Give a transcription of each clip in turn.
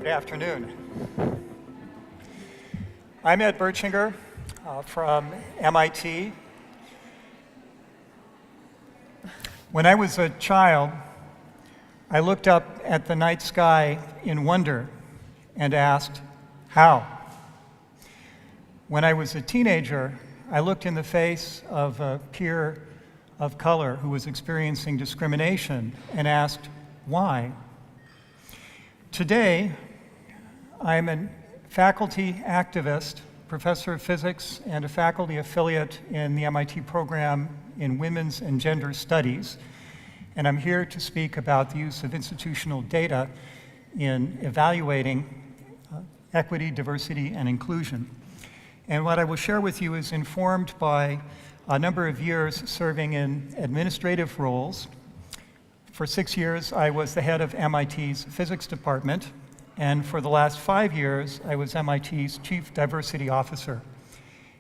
Good afternoon. I'm Ed Bertschinger from MIT. When I was a child, I looked up at the night sky in wonder and asked, how? When I was a teenager, I looked in the face of a peer of color who was experiencing discrimination and asked, why? Today, I'm a faculty activist, professor of physics, and a faculty affiliate in the MIT program in Women's and Gender Studies. And I'm here to speak about the use of institutional data in evaluating equity, diversity, and inclusion. And what I will share with you is informed by a number of years serving in administrative roles. For 6 years, I was the head of MIT's physics department, and for the last 5 years, I was MIT's chief diversity officer.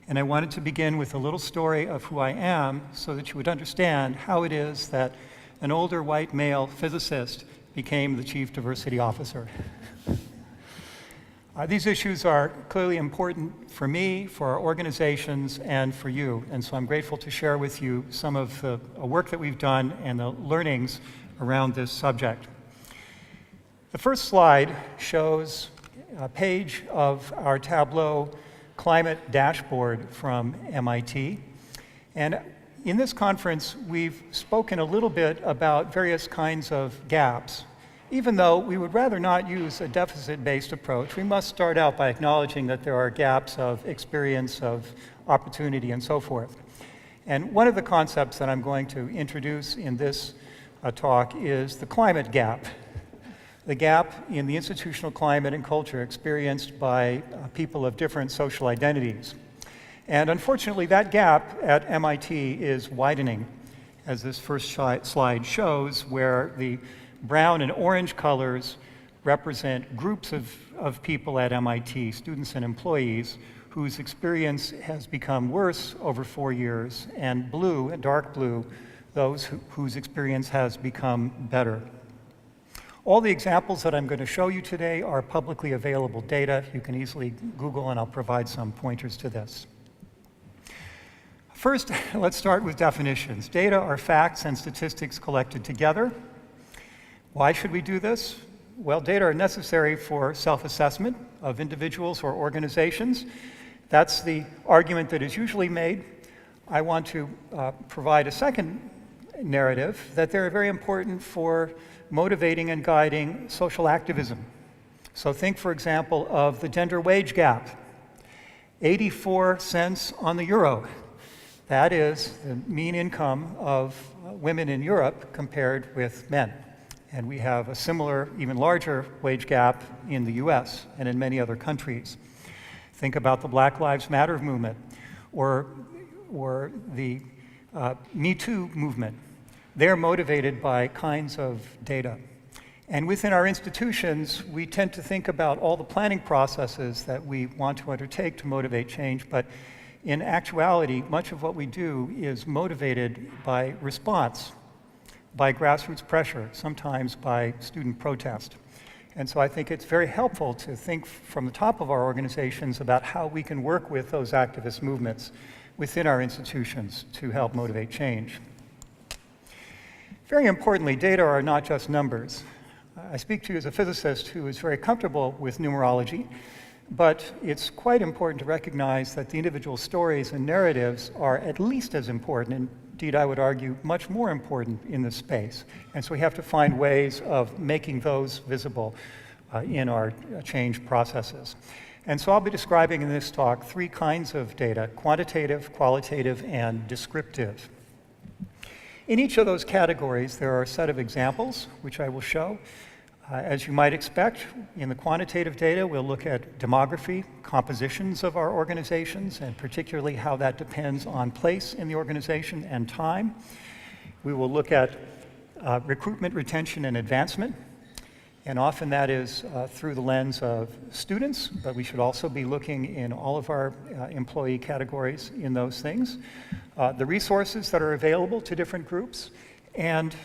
And I wanted to begin with a little story of who I am so that you would understand how it is that an older white male physicist became the chief diversity officer. These issues are clearly important for me, for our organizations, and for you. And so I'm grateful to share with you some of the work that we've done and the learnings around this subject. The first slide shows a page of our Tableau climate dashboard from MIT. And in this conference, we've spoken a little bit about various kinds of gaps. Even though we would rather not use a deficit-based approach, we must start out by acknowledging that there are gaps of experience, of opportunity, and so forth. And one of the concepts that I'm going to introduce in this talk is the climate gap. The gap in the institutional climate and culture experienced by people of different social identities. And unfortunately, that gap at MIT is widening, as this first slide shows, where the brown and orange colors represent groups of people at MIT, students and employees, whose experience has become worse over 4 years, and blue, dark blue, those whose experience has become better. All the examples that I'm going to show you today are publicly available data. You can easily Google, and I'll provide some pointers to this. First, let's start with definitions. Data are facts and statistics collected together. Why should we do this? Well, data are necessary for self-assessment of individuals or organizations. That's the argument that is usually made. I want to provide a second narrative that they're very important for motivating and guiding social activism. So think, for example, of the gender wage gap. 84 cents on the euro. That is the mean income of women in Europe compared with men. And we have a similar, even larger wage gap in the US and in many other countries. Think about the Black Lives Matter movement or the Me Too movement. They're motivated by kinds of data. And within our institutions, we tend to think about all the planning processes that we want to undertake to motivate change, but in actuality, much of what we do is motivated by response, by grassroots pressure, sometimes by student protest. And so I think it's very helpful to think from the top of our organizations about how we can work with those activist movements within our institutions to help motivate change. Very importantly, data are not just numbers. I speak to you as a physicist who is very comfortable with numerology, but it's quite important to recognize that the individual stories and narratives are at least as important, indeed I would argue much more important in this space. And so we have to find ways of making those visible in our change processes. And so I'll be describing in this talk 3 kinds of data: quantitative, qualitative, and descriptive. In each of those categories, there are a set of examples, which I will show. As you might expect, in the quantitative data, we'll look at demography, compositions of our organizations, and particularly how that depends on place in the organization and time. We will look at recruitment, retention, and advancement. And often that is through the lens of students, but we should also be looking in all of our employee categories in those things. The resources that are available to different groups, and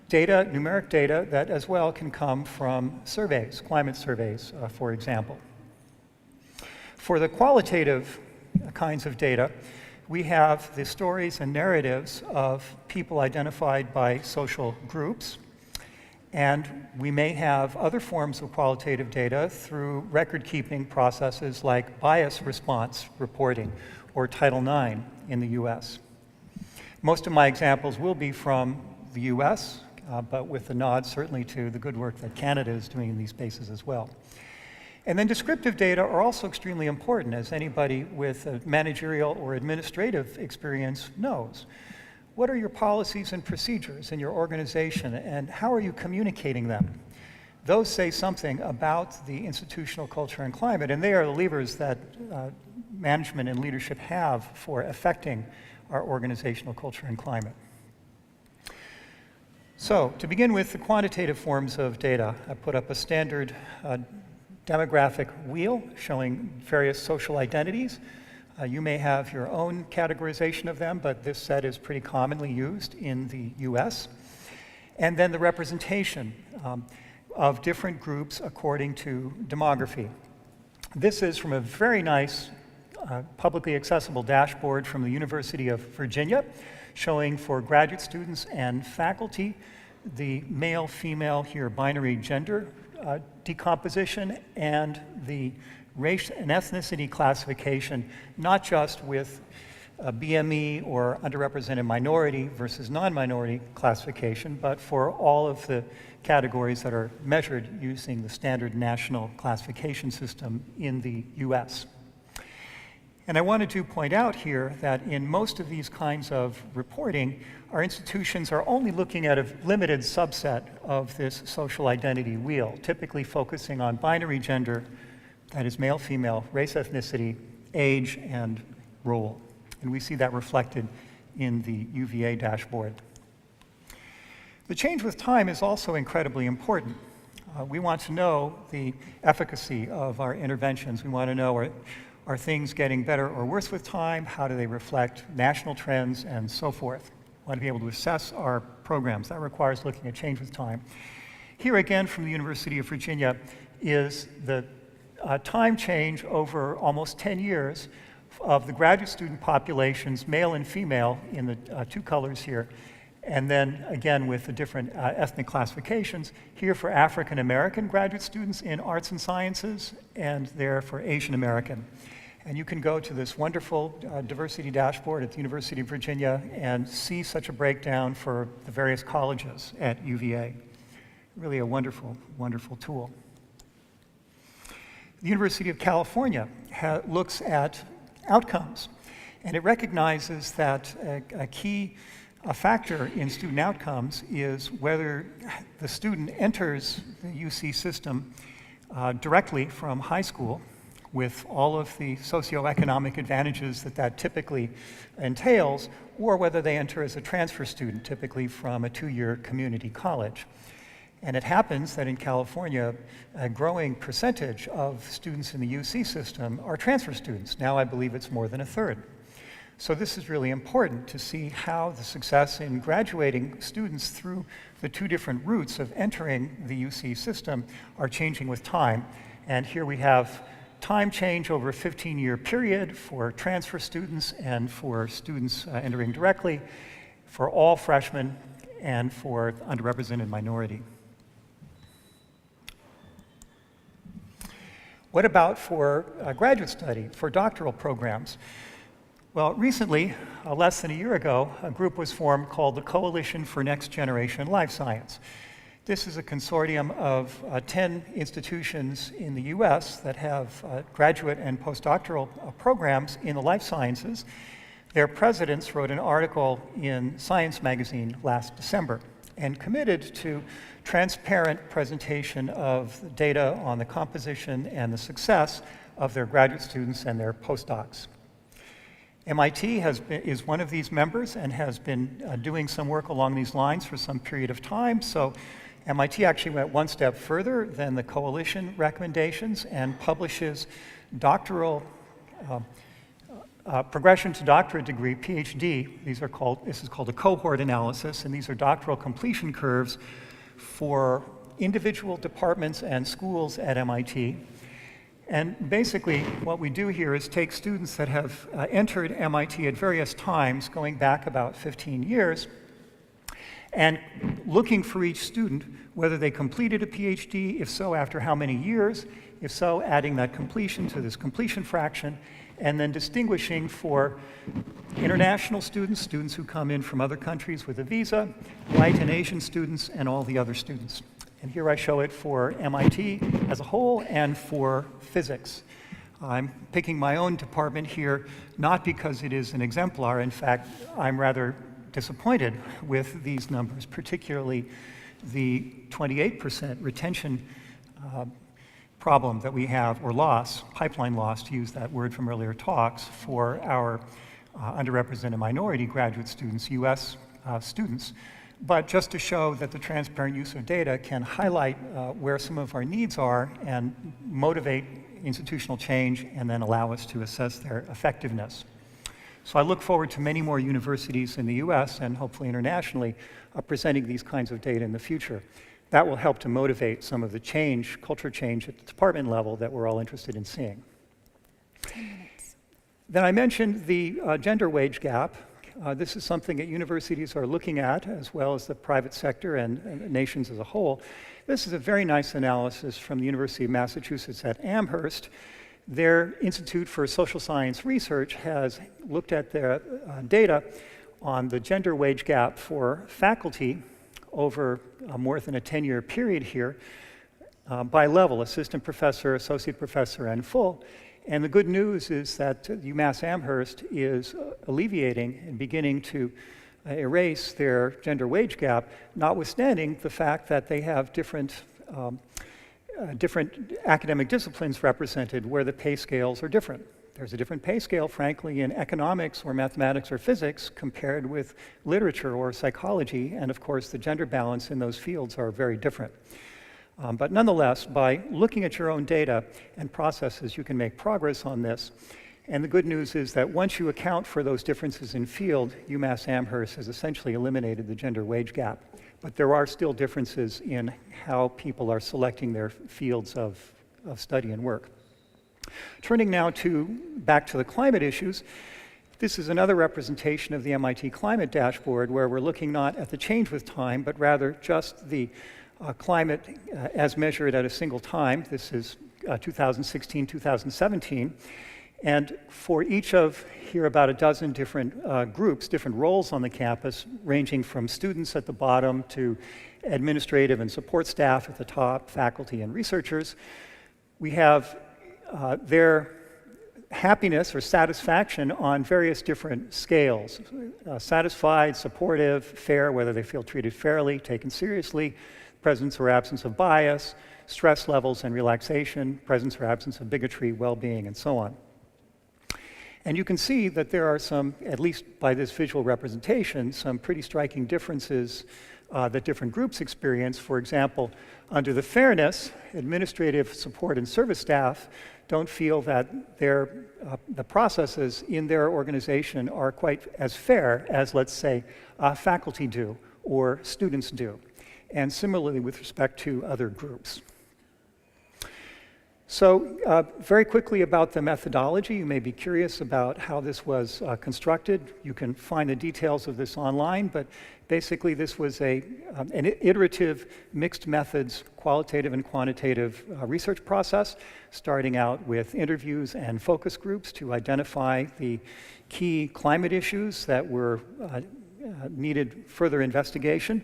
data, numeric data, that as well can come from surveys, climate surveys, for example. For the qualitative kinds of data, we have the stories and narratives of people identified by social groups, and we may have other forms of qualitative data through record-keeping processes like bias response reporting or Title IX in the US. Most of my examples will be from the US, but with a nod certainly to the good work that Canada is doing in these spaces as well. And then descriptive data are also extremely important, as anybody with a managerial or administrative experience knows. What are your policies and procedures in your organization, and how are you communicating them? Those say something about the institutional culture and climate, and they are the levers that management and leadership have for affecting our organizational culture and climate. So, to begin with the quantitative forms of data, I put up a standard demographic wheel showing various social identities. You may have your own categorization of them, but this set is pretty commonly used in the US. And then the representation of different groups according to demography. This is from a very nice publicly accessible dashboard from the University of Virginia, showing for graduate students and faculty the male-female here binary gender decomposition and the race and ethnicity classification, not just with a BME or underrepresented minority versus non-minority classification, but for all of the categories that are measured using the standard national classification system in the US. And I wanted to point out here that in most of these kinds of reporting, our institutions are only looking at a limited subset of this social identity wheel, typically focusing on binary gender, that is male, female, race, ethnicity, age, and role. And we see that reflected in the UVA dashboard. The change with time is also incredibly important. We want to know the efficacy of our interventions. We want to know, are things getting better or worse with time? How do they reflect national trends and so forth? We want to be able to assess our programs. That requires looking at change with time. Here again from the University of Virginia is the time change over almost 10 years of the graduate student populations, male and female, in the two colors here, and then again with the different ethnic classifications, here for African American graduate students in arts and sciences, and there for Asian American. And you can go to this wonderful diversity dashboard at the University of Virginia and see such a breakdown for the various colleges at UVA. Really a wonderful, wonderful tool. The University of California looks at outcomes, and it recognizes that a key factor in student outcomes is whether the student enters the UC system directly from high school with all of the socioeconomic advantages that typically entails, or whether they enter as a transfer student, typically from a two-year community college. And it happens that in California, a growing percentage of students in the UC system are transfer students. Now I believe it's more than a third. So this is really important to see how the success in graduating students through the two different routes of entering the UC system are changing with time. And here we have time change over a 15-year period for transfer students and for students entering directly, for all freshmen, and for underrepresented minority. What about for graduate study, for doctoral programs? Well, recently, less than a year ago, a group was formed called the Coalition for Next Generation Life Science. This is a consortium of 10 institutions in the US that have graduate and postdoctoral programs in the life sciences. Their presidents wrote an article in Science magazine last December and committed to transparent presentation of data on the composition and the success of their graduate students and their postdocs. MIT is one of these members and has been doing some work along these lines for some period of time. So MIT actually went one step further than the coalition recommendations and publishes doctoral progression to doctorate degree, PhD, this is called a cohort analysis, and these are doctoral completion curves for individual departments and schools at MIT. And basically, what we do here is take students that have entered MIT at various times, going back about 15 years, and looking for each student whether they completed a PhD, if so, after how many years, if so, adding that completion to this completion fraction, and then distinguishing for international students, students who come in from other countries with a visa, white and Asian students, and all the other students. And here I show it for MIT as a whole and for physics. I'm picking my own department here, not because it is an exemplar. In fact, I'm rather disappointed with these numbers, particularly the 28% retention problem that we have, or loss, pipeline loss, to use that word from earlier talks, for our underrepresented minority graduate students, US students. But just to show that the transparent use of data can highlight where some of our needs are and motivate institutional change and then allow us to assess their effectiveness. So I look forward to many more universities in the US and hopefully internationally presenting these kinds of data in the future. That will help to motivate some of the change, culture change at the department level that we're all interested in seeing. 10 minutes. Then I mentioned the gender wage gap. This is something that universities are looking at, as well as the private sector and nations as a whole. This is a very nice analysis from the University of Massachusetts at Amherst. Their Institute for Social Science Research has looked at their data on the gender wage gap for faculty over more than a 10-year period here by level, assistant professor, associate professor, and full. And the good news is that UMass Amherst is alleviating and beginning to erase their gender wage gap, notwithstanding the fact that they have different academic disciplines represented where the pay scales are different. There's a different pay scale, frankly, in economics or mathematics or physics compared with literature or psychology, and of course the gender balance in those fields are very different. But nonetheless, by looking at your own data and processes, you can make progress on this. And the good news is that once you account for those differences in field, UMass Amherst has essentially eliminated the gender wage gap. But there are still differences in how people are selecting their fields of study and work. Turning now back to the climate issues, this is another representation of the MIT Climate Dashboard, where we're looking not at the change with time, but rather just the climate as measured at a single time. This is 2016, 2017. And for each of here about a dozen different groups, different roles on the campus, ranging from students at the bottom to administrative and support staff at the top, faculty and researchers, we have their happiness or satisfaction on various different scales. Satisfied, supportive, fair, whether they feel treated fairly, taken seriously, presence or absence of bias, stress levels and relaxation, presence or absence of bigotry, well-being, and so on. And you can see that there are some, at least by this visual representation, some pretty striking differences that different groups experience. For example, under the fairness, administrative support and service staff don't feel that the processes in their organization are quite as fair as, let's say, faculty do or students do. And similarly with respect to other groups. So very quickly about the methodology, you may be curious about how this was constructed. You can find the details of this online, but basically this was an iterative mixed methods qualitative and quantitative research process, starting out with interviews and focus groups to identify the key climate issues that were needed further investigation.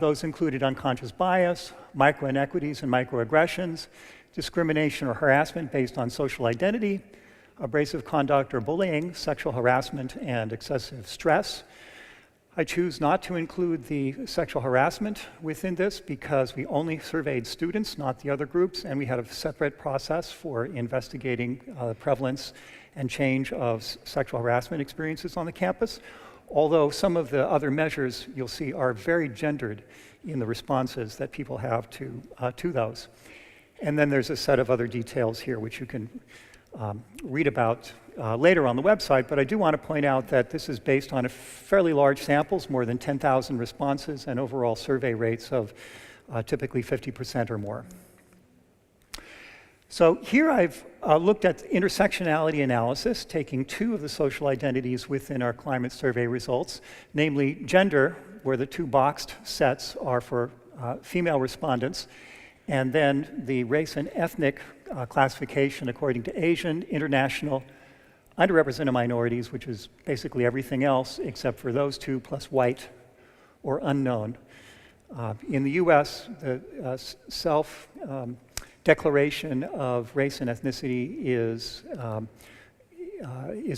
Those included unconscious bias, micro-inequities and microaggressions, discrimination or harassment based on social identity, abrasive conduct or bullying, sexual harassment, and excessive stress. I choose not to include the sexual harassment within this because we only surveyed students, not the other groups, and we had a separate process for investigating the prevalence and change of sexual harassment experiences on the campus. Although some of the other measures you'll see are very gendered in the responses that people have to those. And then there's a set of other details here which you can read about later on the website, but I do want to point out that this is based on a fairly large samples, more than 10,000 responses, and overall survey rates of typically 50% or more. So here I've looked at intersectionality analysis, taking two of the social identities within our climate survey results, namely gender, where the two boxed sets are for female respondents, and then the race and ethnic classification according to Asian, international, underrepresented minorities, which is basically everything else except for those two, plus white or unknown. In the US, the self-declaration of race and ethnicity is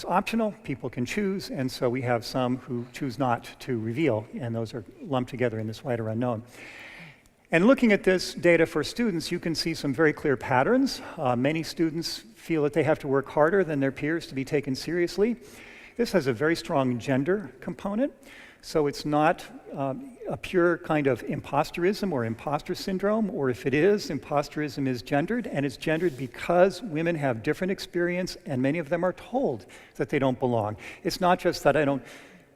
optional. People can choose, and so we have some who choose not to reveal, and those are lumped together in this white or unknown. And looking at this data for students, you can see some very clear patterns. Many students feel that they have to work harder than their peers to be taken seriously. This has a very strong gender component, so it's not a pure kind of imposterism or imposter syndrome, or if it is, imposterism is gendered, and it's gendered because women have different experience, and many of them are told that they don't belong. It's not just that I don't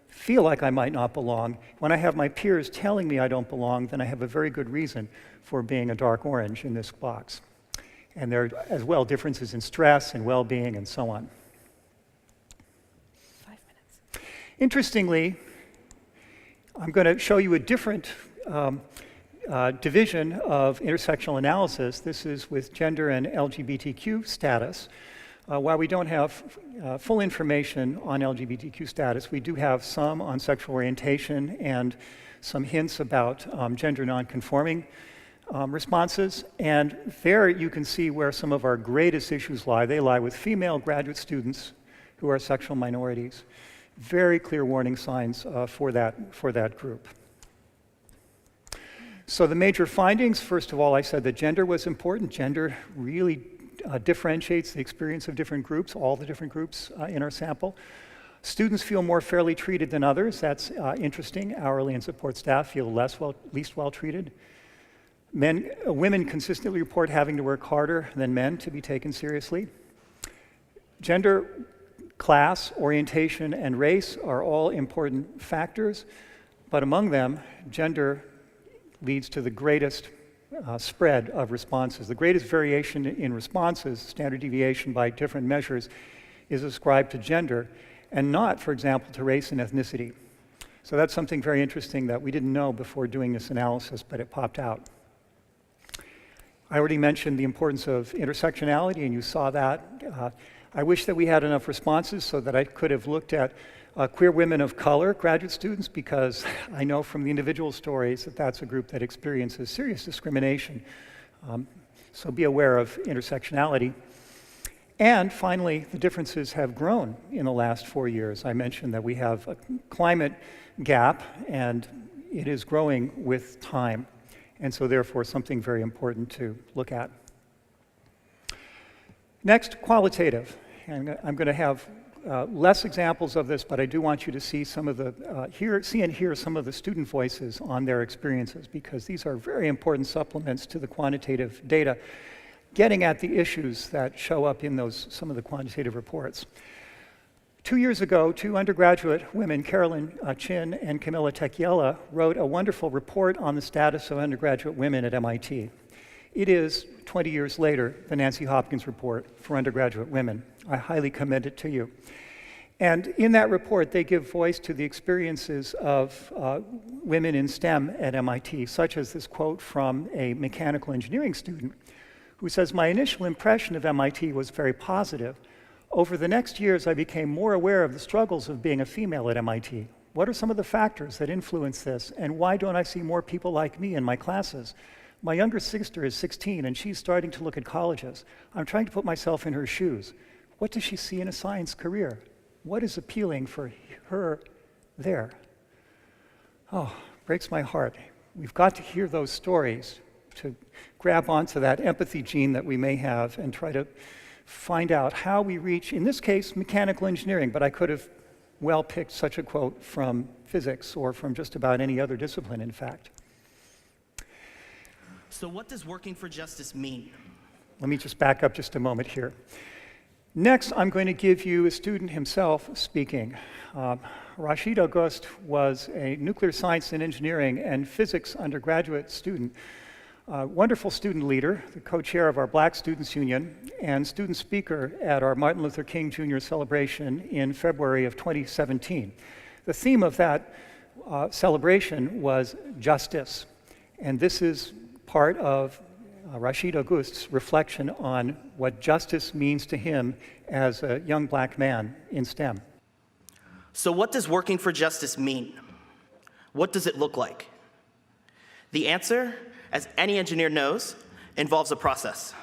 feel like I might not belong. When I have my peers telling me I don't belong, then I have a very good reason for being a dark orange in this box. And there are as well differences in stress and well-being and so on. 5 minutes. Interestingly, I'm going to show you a different division of intersectional analysis. This is with gender and LGBTQ status. While we don't have full information on LGBTQ status, we do have some on sexual orientation and some hints about gender nonconforming responses. And there you can see where some of our greatest issues lie. They lie with female graduate students who are sexual minorities. Very clear warning signs for that group. So the major findings, first of all, I said that gender was important. Gender really differentiates the experience of different groups, all the different groups in our sample. Students feel more fairly treated than others. That's interesting. Hourly and support staff feel least well treated. Women consistently report having to work harder than men to be taken seriously. Gender, class, orientation, and race are all important factors, but among them, gender leads to the greatest spread of responses. The greatest variation in responses, standard deviation by different measures, is ascribed to gender and not, for example, to race and ethnicity. So that's something very interesting that we didn't know before doing this analysis, but it popped out. I already mentioned the importance of intersectionality, and you saw that. I wish that we had enough responses so that I could have looked at queer women of color graduate students, because I know from the individual stories that that's a group that experiences serious discrimination. So be aware of intersectionality. And finally, the differences have grown in the last 4 years. I mentioned that we have a climate gap, and it is growing with time. And so therefore, something very important to look at. Next, qualitative. And I'm going to have less examples of this, but I do want you to see some of the hear some of the student voices on their experiences, because these are very important supplements to the quantitative data, getting at the issues that show up in some of the quantitative reports. 2 years ago, two undergraduate women, Carolyn Chin and Camilla Tequiela, wrote a wonderful report on the status of undergraduate women at MIT. It is, 20 years later, the Nancy Hopkins report for undergraduate women. I highly commend it to you. And in that report, they give voice to the experiences of women in STEM at MIT, such as this quote from a mechanical engineering student who says, "My initial impression of MIT was very positive. Over the next years, I became more aware of the struggles of being a female at MIT. What are some of the factors that influence this, and why don't I see more people like me in my classes? My younger sister is 16, and she's starting to look at colleges. I'm trying to put myself in her shoes. What does she see in a science career? What is appealing for her there?" Oh, breaks my heart. We've got to hear those stories to grab onto that empathy gene that we may have and try to find out how we reach, in this case, mechanical engineering, but I could have well picked such a quote from physics or from just about any other discipline, in fact. So what does working for justice mean? Let me just back up just a moment here. Next, I'm going to give you a student himself speaking. Rashid August was a nuclear science and engineering and physics undergraduate student, wonderful student leader, the co-chair of our Black Students Union, and student speaker at our Martin Luther King Jr. celebration in February of 2017. The theme of that celebration was justice, and this is part of Rashid August's reflection on what justice means to him as a young black man in STEM. So what does working for justice mean? What does it look like? The answer, as any engineer knows, involves a process.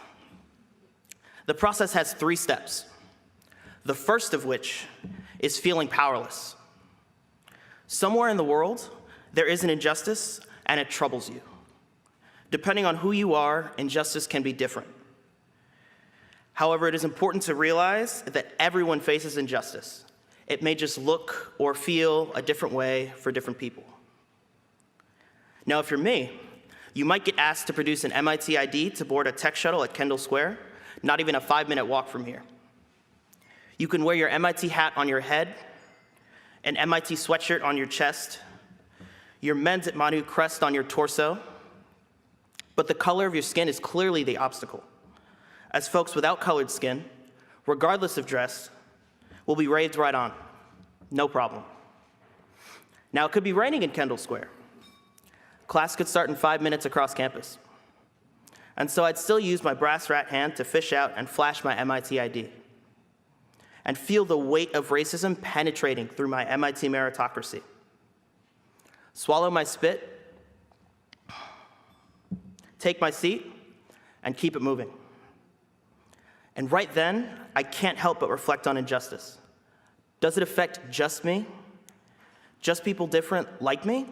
The process has 3 steps, the first of which is feeling powerless. Somewhere in the world, there is an injustice, and it troubles you. Depending on who you are, injustice can be different. However, it is important to realize that everyone faces injustice. It may just look or feel a different way for different people. Now, if you're me, you might get asked to produce an MIT ID to board a tech shuttle at Kendall Square, not even a 5-minute walk from here. You can wear your MIT hat on your head, an MIT sweatshirt on your chest, your Men's at Manu crest on your torso, but the color of your skin is clearly the obstacle, as folks without colored skin, regardless of dress, will be waved right on, no problem. Now, it could be raining in Kendall Square. Class could start in 5 minutes across campus. And so I'd still use my brass rat hand to fish out and flash my MIT ID, and feel the weight of racism penetrating through my MIT meritocracy. Swallow my spit, take my seat, and keep it moving. And right then, I can't help but reflect on injustice. Does it affect just me? Just people different like me?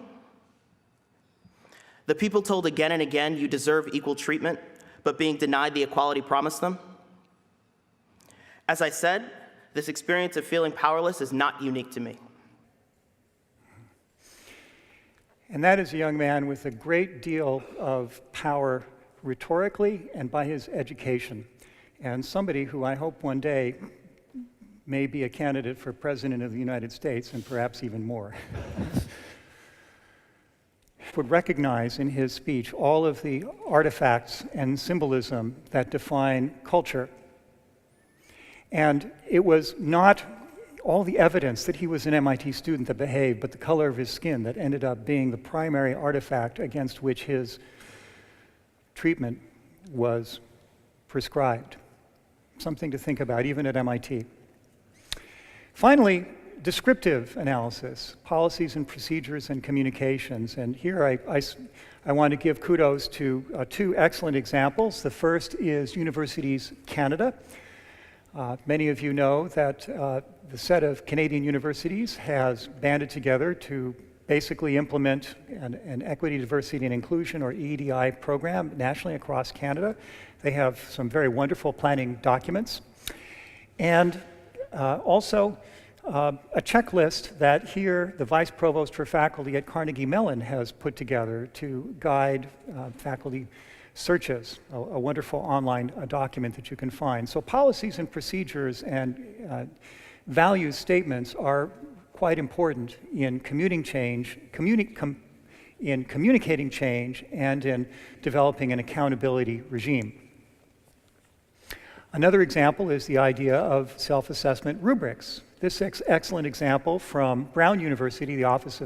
The people told again and again you deserve equal treatment, but being denied the equality promised them? As I said, this experience of feeling powerless is not unique to me. And that is a young man with a great deal of power rhetorically and by his education, and somebody who I hope one day may be a candidate for President of the United States, and perhaps even more. Would recognize in his speech all of the artifacts and symbolism that define culture. And it was not all the evidence that he was an MIT student that behaved, but the color of his skin that ended up being the primary artifact against which his treatment was prescribed. Something to think about, even at MIT. Finally, descriptive analysis, policies and procedures and communications. And here I want to give kudos to 2 excellent examples. The first is Universities Canada. Many of you know that the set of Canadian universities has banded together to basically implement an equity, diversity, and inclusion, or EDI program nationally across Canada. They have some very wonderful planning documents. And also a checklist that here the Vice Provost for Faculty at Carnegie Mellon has put together to guide faculty searches, a wonderful online document that you can find. So policies and procedures and value statements are quite important in communicating change and in developing an accountability regime. Another example is the idea of self-assessment rubrics. This excellent example from Brown University, the Office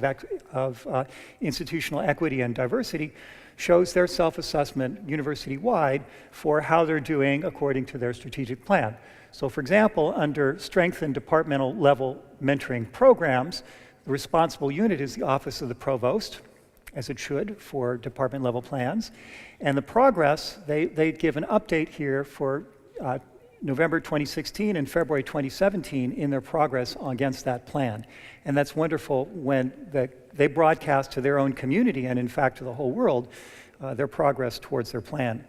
of Institutional Equity and Diversity, shows their self-assessment university-wide for how they're doing according to their strategic plan. So for example, under strengthened departmental level mentoring programs, the responsible unit is the Office of the Provost, as it should for department level plans. And the progress, they give an update here for November 2016 and February 2017 in their progress against that plan. And that's wonderful when they broadcast to their own community and in fact to the whole world their progress towards their plan.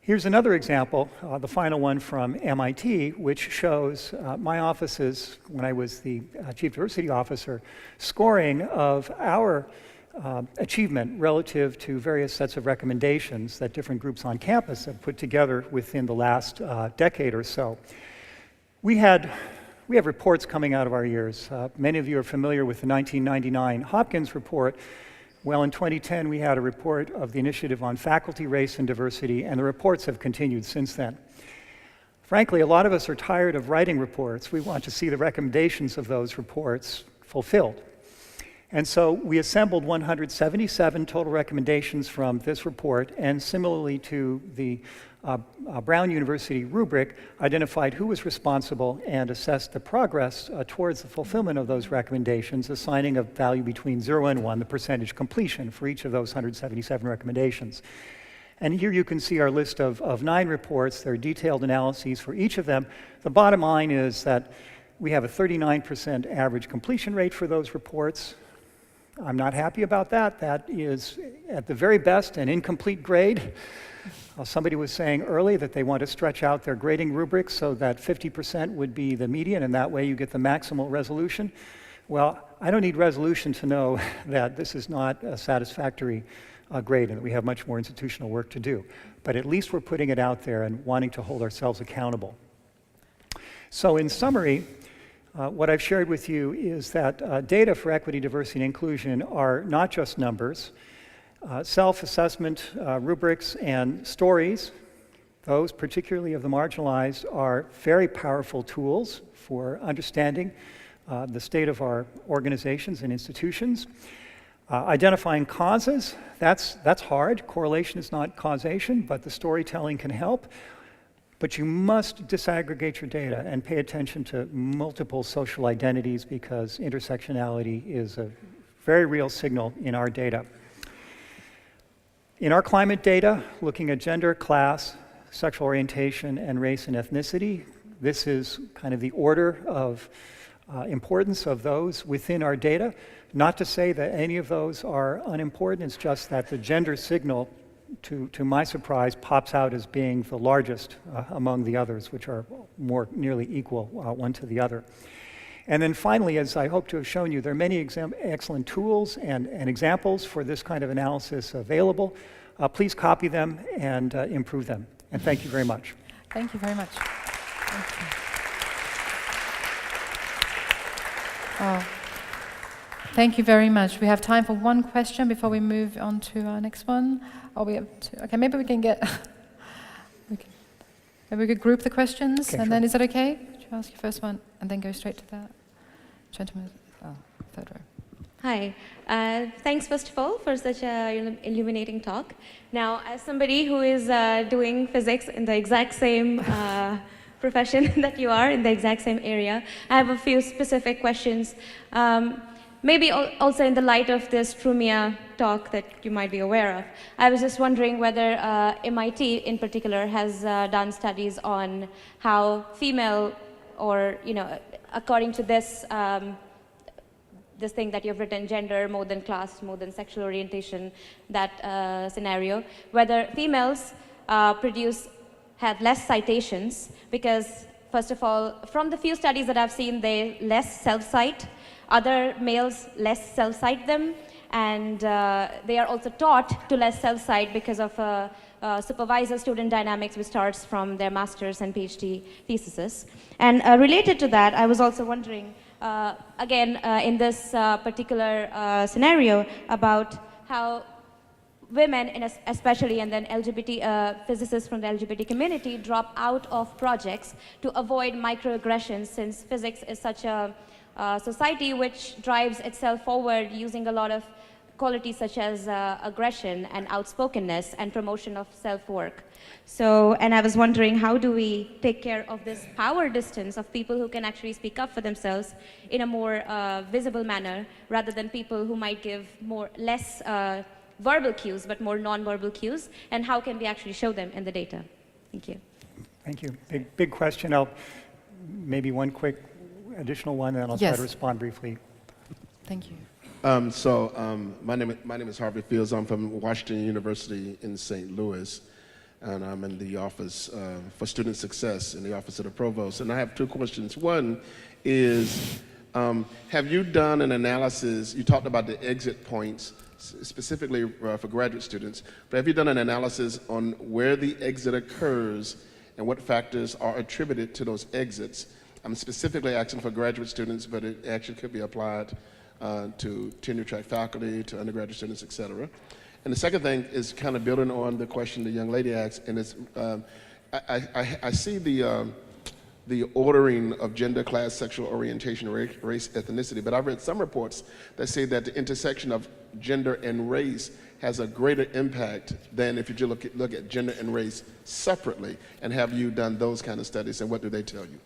Here's another example, the final one from MIT, which shows my office's, when I was the Chief Diversity Officer, scoring of our achievement relative to various sets of recommendations that different groups on campus have put together within the last decade or so. We have reports coming out of our ears. Many of you are familiar with the 1999 Hopkins report. Well, in 2010, we had a report of the Initiative on Faculty, Race, and Diversity, and the reports have continued since then. Frankly, a lot of us are tired of writing reports. We want to see the recommendations of those reports fulfilled. And so we assembled 177 total recommendations from this report, and similarly to the Brown University rubric, identified who was responsible and assessed the progress towards the fulfillment of those recommendations, assigning a value between 0 and 1, the percentage completion for each of those 177 recommendations. And here you can see our list of 9 reports. There are detailed analyses for each of them. The bottom line is that we have a 39% average completion rate for those reports. I'm not happy about that. That is, at the very best, an incomplete grade. Somebody was saying early that they want to stretch out their grading rubrics so that 50% would be the median, and that way you get the maximal resolution. Well, I don't need resolution to know that this is not a satisfactory grade and that we have much more institutional work to do. But at least we're putting it out there and wanting to hold ourselves accountable. So in summary, what I've shared with you is that data for equity, diversity, and inclusion are not just numbers. Self-assessment rubrics and stories, those particularly of the marginalized, are very powerful tools for understanding the state of our organizations and institutions. Identifying causes, that's hard. Correlation is not causation, but the storytelling can help. But you must disaggregate your data and pay attention to multiple social identities because intersectionality is a very real signal in our data. In our climate data, looking at gender, class, sexual orientation, and race and ethnicity, this is kind of the order of importance of those within our data. Not to say that any of those are unimportant, it's just that the gender signal, to my surprise, pops out as being the largest among the others, which are more nearly equal one to the other. And then finally, as I hope to have shown you, there are many excellent tools and examples for this kind of analysis available. Please copy them and improve them. And thank you very much. Thank you very much. Thank you. Oh. Thank you very much. We have time for one question before we move on to our next one. Oh, we have two. Okay, maybe we can get. Maybe we could group the questions, okay, and sure. then is that okay? Should I ask you first one, and then go straight to that gentleman? Oh, third row. Hi. Thanks, first of all, for such an illuminating talk. Now, as somebody who is doing physics in the exact same profession that you are, in the exact same area, I have a few specific questions. Maybe also in the light of this Trumia talk that you might be aware of, I was just wondering whether MIT in particular has done studies on how female, or according to this this thing that you've written, gender more than class, more than sexual orientation, that scenario, whether females have less citations, because first of all, from the few studies that I've seen, they less self-cite. Other males less self-cite them, and they are also taught to less self-cite because of supervisor-student dynamics, which starts from their master's and PhD theses. And related to that, I was also wondering, again, in this particular scenario, about how women, especially, and then LGBT physicists from the LGBT community, drop out of projects to avoid microaggressions, since physics is such a society which drives itself forward using a lot of qualities such as aggression and outspokenness and promotion of self-work. So, and I was wondering, how do we take care of this power distance of people who can actually speak up for themselves in a more visible manner, rather than people who might give less verbal cues, but more non-verbal cues, and how can we actually show them in the data? Thank you. Thank you. Big question. Maybe one quick additional one, and I'll try to respond briefly. Thank you. My name is Harvey Fields. I'm from Washington University in St. Louis, and I'm in the Office for Student Success in the Office of the Provost. And I have two questions. One is, have you done an analysis? You talked about the exit points. specifically for graduate students, but have you done an analysis on where the exit occurs and what factors are attributed to those exits? I'm specifically asking for graduate students, but it actually could be applied to tenure-track faculty, to undergraduate students, et cetera. And the second thing is kind of building on the question the young lady asked, and it's, I see the ordering of gender, class, sexual orientation, race, ethnicity, but I've read some reports that say that the intersection of gender and race has a greater impact than if you look at gender and race separately. And have you done those kind of studies, and what do they tell you?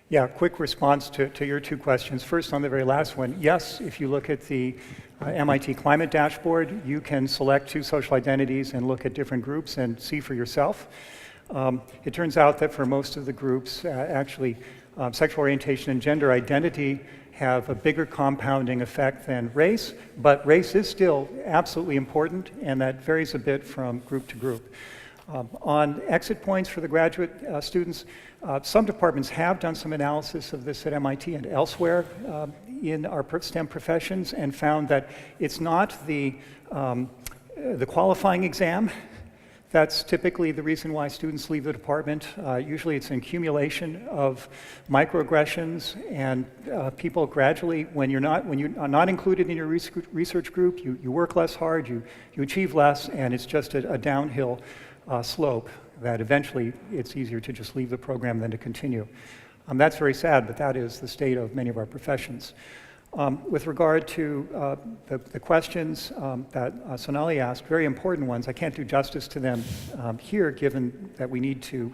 Yeah, quick response to your two questions. First, on the very last one, yes, if you look at the MIT climate dashboard, you can select two social identities and look at different groups and see for yourself. It turns out that for most of the groups, actually, sexual orientation and gender identity have a bigger compounding effect than race, but race is still absolutely important, and that varies a bit from group to group. On exit points for the graduate students, some departments have done some analysis of this at MIT and elsewhere in our STEM professions and found that it's not the qualifying exam that's typically the reason why students leave the department. Usually it's an accumulation of microaggressions, and people gradually, when you're not included in your research group, you work less hard, you achieve less, and it's just a downhill slope that eventually it's easier to just leave the program than to continue. That's very sad, but that is the state of many of our professions. With regard to the questions that Sonali asked, very important ones. I can't do justice to them here, given that we need to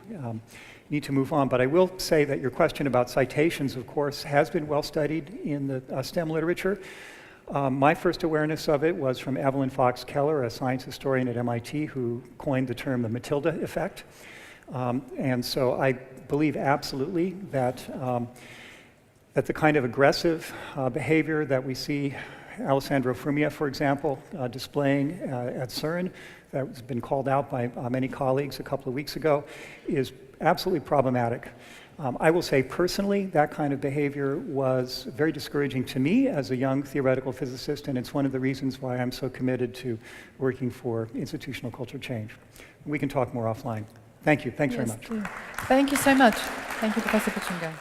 move on. But I will say that your question about citations, of course, has been well studied in the STEM literature. My first awareness of it was from Evelyn Fox Keller, a science historian at MIT, who coined the term the Matilda effect. And so I believe absolutely that the kind of aggressive behavior that we see Alessandro Frumia, for example, displaying at CERN, that has been called out by many colleagues a couple of weeks ago, is absolutely problematic. I will say personally, that kind of behavior was very discouraging to me as a young theoretical physicist, and it's one of the reasons why I'm so committed to working for institutional culture change. We can talk more offline. Thank you. Thanks very much. Thank you so much. Thank you, Professor Bertschinger.